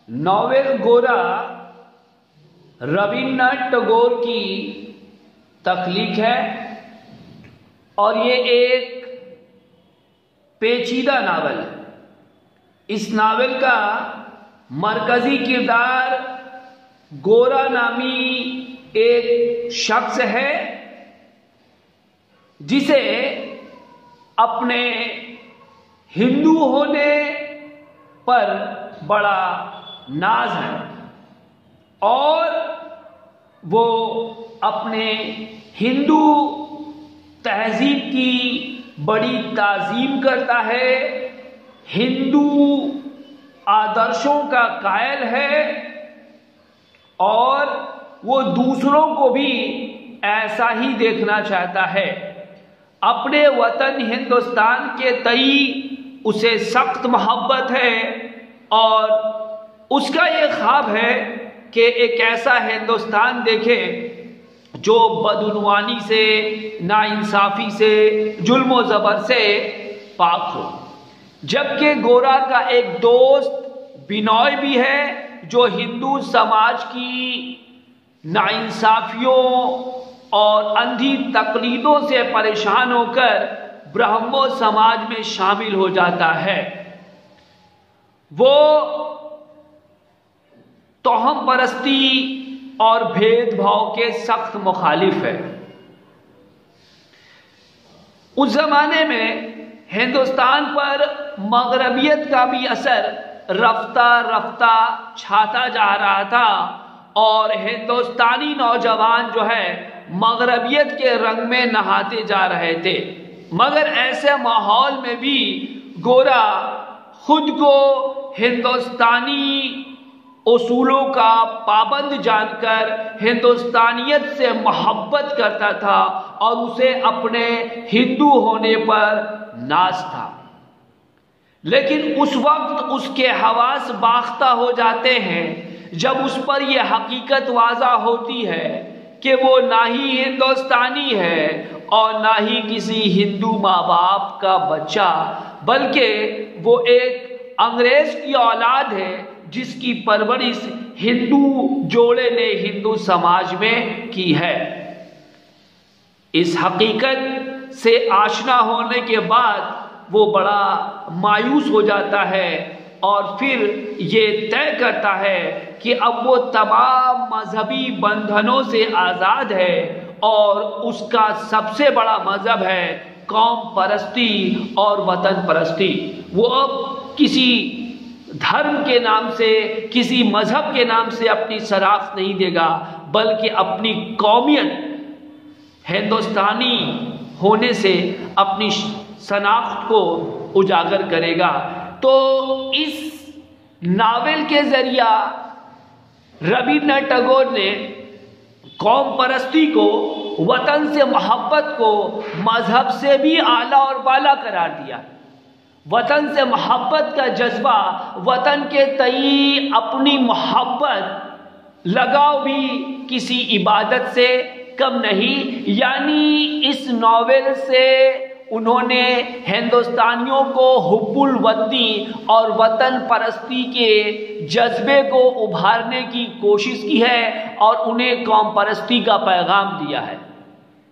Novel گورا رابندرناتھ ٹیگور کی تخلیق ہے اور یہ ایک پیچیدہ ناول ہے۔ اس ناول کا مرکزی کردار گورا نامی ایک شخص ہے جسے اپنے ہندو ہونے پر بڑا ناز ہے اور وہ اپنے ہندو تہذیب کی بڑی تعظیم کرتا ہے، ہندو آدرشوں کا قائل ہے اور وہ دوسروں کو بھی ایسا ہی دیکھنا چاہتا ہے۔ اپنے وطن ہندوستان کے تئیں اسے سخت محبت ہے اور اس کا یہ خواب ہے کہ ایک ایسا ہندوستان دیکھے جو بدعنوانی سے، ناانصافی سے، ظلم و زبر سے پاک ہو۔ جبکہ گورا کا ایک دوست بینوئے بھی ہے جو ہندو سماج کی ناانصافیوں اور اندھی تقلیدوں سے پریشان ہو کر برہمو سماج میں شامل ہو جاتا ہے۔ وہ توہم پرستی اور بھید بھاؤ کے سخت مخالف ہے۔ اس زمانے میں ہندوستان پر مغربیت کا بھی اثر رفتہ رفتہ چھاتا جا رہا تھا اور ہندوستانی نوجوان جو ہے مغربیت کے رنگ میں نہاتے جا رہے تھے، مگر ایسے ماحول میں بھی گورا خود کو ہندوستانی اصولوں کا پابند جان کر ہندوستانیت سے محبت کرتا تھا اور اسے اپنے ہندو ہونے پر ناز تھا۔ لیکن اس وقت اس کے حواس باختہ ہو جاتے ہیں جب اس پر یہ حقیقت واضح ہوتی ہے کہ وہ نہ ہی ہندوستانی ہے اور نہ ہی کسی ہندو ماں باپ کا بچہ، بلکہ وہ ایک انگریز کی اولاد ہے جس کی پرورش ہندو جوڑے نے ہندو سماج میں کی ہے۔ اس حقیقت سے آشنا ہونے کے بعد وہ بڑا مایوس ہو جاتا ہے اور پھر یہ طے کرتا ہے کہ اب وہ تمام مذہبی بندھنوں سے آزاد ہے اور اس کا سب سے بڑا مذہب ہے قوم پرستی اور وطن پرستی۔ وہ اب کسی دھرم کے نام سے، کسی مذہب کے نام سے اپنی شناخت نہیں دے گا، بلکہ اپنی قومیت ہندوستانی ہونے سے اپنی شناخت کو اجاگر کرے گا۔ تو اس ناول کے ذریعہ رابندرناتھ ٹیگور نے قوم پرستی کو، وطن سے محبت کو مذہب سے بھی اعلیٰ اور بالا قرار دیا۔ وطن سے محبت کا جذبہ، وطن کے تئیں اپنی محبت، لگاؤ بھی کسی عبادت سے کم نہیں۔ یعنی اس ناول سے انہوں نے ہندوستانیوں کو حب الوطنی اور وطن پرستی کے جذبے کو ابھارنے کی کوشش کی ہے اور انہیں قوم پرستی کا پیغام دیا ہے۔